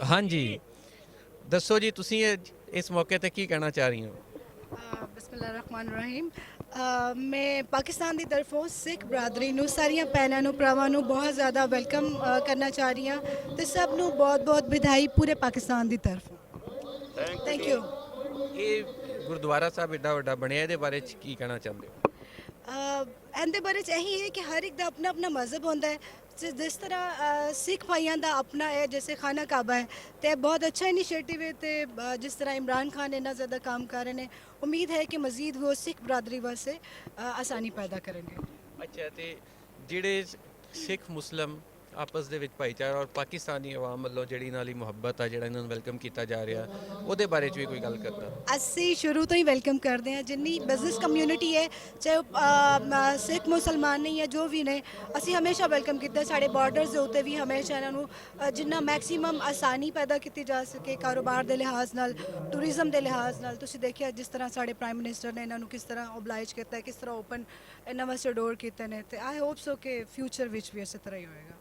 हाँ जी, दसो जी तुसी इस मौके ते की कहना चाह रही हो? ਬਿਸਮਿਲ੍ਲਾਹਿਰਰਹਿਮਾਨਿਰਰਹੀਮ। ਮੈਂ ਪਾਕਿਸਤਾਨ ਦੀ ਤਰਫੋਂ ਸਿੱਖ ਬਰਾਦਰੀ ਨੂੰ ਸਾਰੀਆਂ ਭੈਣਾਂ ਨੂੰ ਭਰਾਵਾਂ ਨੂੰ ਬਹੁਤ ਜ਼ਿਆਦਾ ਵੈਲਕਮ ਕਰਨਾ ਚਾਹ ਰਹੀ ਹਾਂ ਤੇ ਸਭ ਨੂੰ ਬਹੁਤ-ਬਹੁਤ ਵਧਾਈ ਪੂਰੇ ਪਾਕਿਸਤਾਨ ਦੀ ਤਰਫੋਂ। Thank you. ਇਹ ਗੁਰਦੁਆਰਾ ਸਾਹਿਬ ਏਡਾ ਵੱਡਾ ਬਣਿਆ, ਇਹਦੇ ਬਾਰੇ ਚ ਕੀ ਕਹਿਣਾ ਚਾਹੁੰਦੇ ਹੋ? ਇਹਦੇ ਬਾਰੇ 'ਚ ਇਹੀ ਹੈ ਕਿ ਹਰ ਇੱਕ ਦਾ ਆਪਣਾ ਆਪਣਾ ਮਜ਼ਹਬ ਹੁੰਦਾ ਹੈ। ਜਿਸ ਤਰ੍ਹਾਂ ਸਿੱਖ ਭਾਈਆਂ ਦਾ ਆਪਣਾ ਹੈ, ਜੈਸੇ ਖਾਨਾ ਕਾਬਾ ਹੈ, ਤੇ ਇਹ ਬਹੁਤ ਅੱਛਾ ਇਨੀਸ਼ੀਏਟਿਵ ਹੈ। ਤੇ ਜਿਸ ਤਰ੍ਹਾਂ ਇਮਰਾਨ ਖਾਨ ਇੰਨਾ ਜ਼ਿਆਦਾ ਕੰਮ ਕਰ ਰਹੇ ਨੇ, ਉਮੀਦ ਹੈ ਕਿ ਮਜ਼ੀਦ ਉਹ ਸਿੱਖ ਬਰਾਦਰੀ ਵਾਸਤੇ ਆਸਾਨੀ ਪੈਦਾ ਕਰਨਗੇ। ਅੱਛਾ, ਤੇ ਜਿਹੜੇ ਸਿੱਖ ਮੁਸਲਮ ਆਪਸ ਦੇ ਵਿੱਚ ਭਾਈਚਾਰਾ ਔਰ ਪਾਕਿਸਤਾਨੀ ਆਵਾਮ ਵੱਲੋਂ ਜਿਹੜੀ ਨਾਲ ਹੀ ਮੁਹੱਬਤ ਆ, ਜਿਹੜਾ ਇਹਨਾਂ ਨੂੰ ਵੈਲਕਮ ਕੀਤਾ ਜਾ ਰਿਹਾ, ਉਹਦੇ ਬਾਰੇ ਚ ਵੀ ਕੋਈ ਗੱਲ ਕਰਦਾ? ਅਸੀਂ ਸ਼ੁਰੂ ਤੋਂ ਹੀ ਵੈਲਕਮ ਕਰਦੇ ਹਾਂ। ਜਿੰਨੀ ਬਿਜ਼ਨਸ ਕਮਿਊਨਿਟੀ ਹੈ, ਚਾਹੇ ਉਹ ਸਿੱਖ ਮੁਸਲਮਾਨ ਨੇ ਜਾਂ ਜੋ ਵੀ ਨੇ, ਅਸੀਂ ਹਮੇਸ਼ਾ ਵੈਲਕਮ ਕੀਤਾ। ਸਾਡੇ ਬਾਰਡਰਸ ਦੇ ਉੱਤੇ ਵੀ ਹਮੇਸ਼ਾ ਇਹਨਾਂ ਨੂੰ ਜਿੰਨਾ ਮੈਕਸੀਮਮ ਆਸਾਨੀ ਪੈਦਾ ਕੀਤੀ ਜਾ ਸਕੇ ਕਾਰੋਬਾਰ ਦੇ ਲਿਹਾਜ਼ ਨਾਲ, ਟੂਰਿਜ਼ਮ ਦੇ ਲਿਹਾਜ਼ ਨਾਲ। ਤੁਸੀਂ ਦੇਖਿਆ ਜਿਸ ਤਰ੍ਹਾਂ ਸਾਡੇ ਪ੍ਰਾਈਮ ਮਿਨਿਸਟਰ ਨੇ ਇਹਨਾਂ ਨੂੰ ਕਿਸ ਤਰ੍ਹਾਂ ਓਬਲਾਈਜ ਕੀਤਾ, ਕਿਸ ਤਰ੍ਹਾਂ ਓਪਨ ਇਹਨਾਂ ਵਾਸਤੇ ਡੋਰ ਕੀਤੇ ਨੇ। ਤੇ ਆਈ ਹੋਪ ਸੋ ਕਿ ਫਿਊਚਰ ਵਿੱਚ ਵੀ ਇਸੇ ਤਰ੍ਹਾਂ ਹੀ ਹੋਏਗਾ।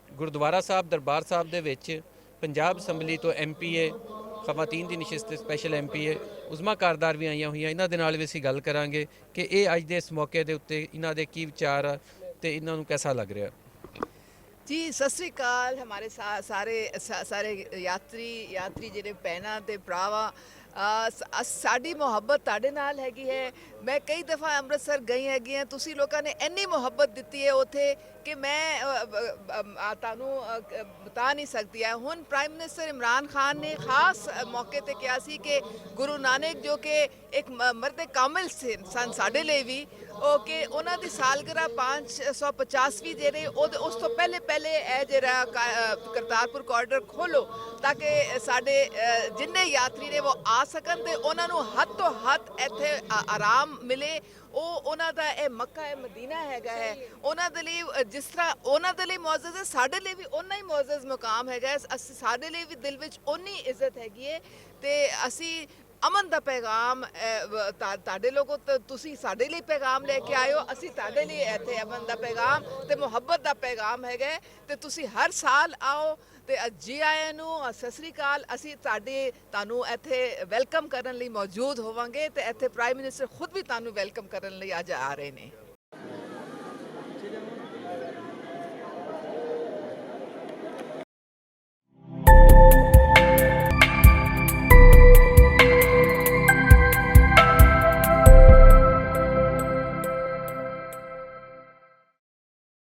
ਗੁਰਦੁਆਰਾ ਸਾਹਿਬ ਦਰਬਾਰ ਸਾਹਿਬ ਦੇ ਵਿੱਚ ਪੰਜਾਬ ਅਸੈਂਬਲੀ ਤੋਂ ਐਮਪੀਏ, ਖਵਾਤੀਨ ਦੀ ਨਸ਼ਿਸਤ ਤੇ ਸਪੈਸ਼ਲ ਐਮਪੀਏ ਉਜ਼ਮਾ ਕਾਰਦਾਰ ਵੀ ਆਈਆਂ ਹੋਈਆਂ। ਇਹਨਾਂ ਦੇ ਨਾਲ ਵੀ ਅਸੀਂ ਗੱਲ ਕਰਾਂਗੇ ਕਿ ਇਹ ਅੱਜ ਦੇ ਇਸ ਮੌਕੇ ਦੇ ਉੱਤੇ ਇਹਨਾਂ ਦੇ ਕੀ ਵਿਚਾਰ ਆ ਤੇ ਇਹਨਾਂ ਨੂੰ ਕਿਹਦਾ ਲੱਗ ਰਿਹਾ। जी सत श्री अकाल हमारे सारे सारे यात्री ਜਿਹੜੇ ਭੈਣਾਂ ਤੇ ਭਰਾਵਾਂ, ਸਾਡੀ ਮੁਹੱਬਤ ਤੁਹਾਡੇ ਨਾਲ ਹੈਗੀ ਹੈ। ਮੈਂ ਕਈ ਦਫਾ ਅੰਮ੍ਰਿਤਸਰ ਗਈ ਹੈਗੀ ਹਾਂ। ਤੁਸੀਂ ਲੋਕਾਂ ਨੇ ਇੰਨੀ ਮੁਹੱਬਤ ਦਿੱਤੀ ਹੈ ਉੱਥੇ ਕਿ ਮੈਂ ਤੁਹਾਨੂੰ ਬਤਾ ਨਹੀਂ ਸਕਦੀ ਹੈ। ਹੁਣ ਪ੍ਰਾਈਮ ਮਿਨਿਸਟਰ ਇਮਰਾਨ ਖਾਨ ਨੇ ਖਾਸ ਮੌਕੇ ਤੇ ਕਿਹਾ ਸੀ ਕਿ ਗੁਰੂ ਨਾਨਕ ਜੋ ਕਿ ਇੱਕ ਮਰਦ ਕਾਮਿਲ ਸਨ ਸਾਡੇ ਲਈ ਵੀ, ਉਹ ਕਿ ਉਹਨਾਂ ਦੀ ਸਾਲਗਿਰਾ 550ਵੀਂ ਜਿਹੜੇ ਉਸ ਤੋਂ ਪਹਿਲੇ ਇਹ ਜਿਹੜਾ ਕਰਤਾਰਪੁਰ ਕੋਰੀਡੋਰ ਖੋਲੋ ਤਾਂ ਕਿ ਸਾਡੇ ਜਿੰਨੇ ਯਾਤਰੀ ਨੇ ਉਹ ਆ ਸਕਣ ਤੇ ਉਹਨਾਂ ਨੂੰ ਹੱਦ ਤੋਂ ਹੱਦ ਇੱਥੇ ਆਰਾਮ ਮਿਲੇ। ਉਹ ਉਹਨਾਂ ਦਾ ਇਹ ਮੱਕਾ ਹੈ, ਮਦੀਨਾ ਹੈਗਾ ਹੈ। ਉਹਨਾਂ ਦੇ ਲਈ ਜਿਸ ਤਰ੍ਹਾਂ ਉਹਨਾਂ ਦੇ ਲਈ ਮੁਅੱਜ਼ਜ਼ ਹੈ, ਸਾਡੇ ਲਈ ਵੀ ਓਨਾ ਹੀ ਮੁਅੱਜ਼ਜ਼ ਮੁਕਾਮ ਹੈਗਾ। ਸਾਡੇ ਲਈ ਵੀ ਦਿਲ ਵਿੱਚ ਓਨੀ ਇੱਜ਼ਤ ਹੈਗੀ ਹੈ। ਤੇ ਅਸੀਂ ਅਮਨ ਦਾ ਪੈਗਾਮ ਤੁਹਾਡੇ ਲੋਕੋ, ਤੁਸੀਂ ਸਾਡੇ ਲਈ ਪੈਗਾਮ ਲੈ ਕੇ ਆਏ ਹੋ, ਅਸੀਂ ਤੁਹਾਡੇ ਲਈ ਇੱਥੇ ਅਮਨ ਦਾ ਪੈਗਾਮ ਤੇ ਮੁਹੱਬਤ ਦਾ ਪੈਗਾਮ ਹੈਗਾ। ਤੇ ਤੁਸੀਂ ਹਰ ਸਾਲ ਆਓ ਤੇ ਜੀ ਆਇਆਂ ਨੂੰ, ਸਤਿ ਸ੍ਰੀ ਅਕਾਲ। ਅਸੀਂ ਤੁਹਾਨੂੰ ਇੱਥੇ ਵੈਲਕਮ ਕਰਨ ਲਈ ਮੌਜੂਦ ਹੋਵਾਂਗੇ ਤੇ ਇੱਥੇ ਪ੍ਰਾਈਮ ਮਿਨਿਸਟਰ ਖੁਦ ਵੀ ਤੁਹਾਨੂੰ ਵੈਲਕਮ ਕਰਨ ਲਈ ਅੱਜ ਆ ਰਹੇ ਨੇ।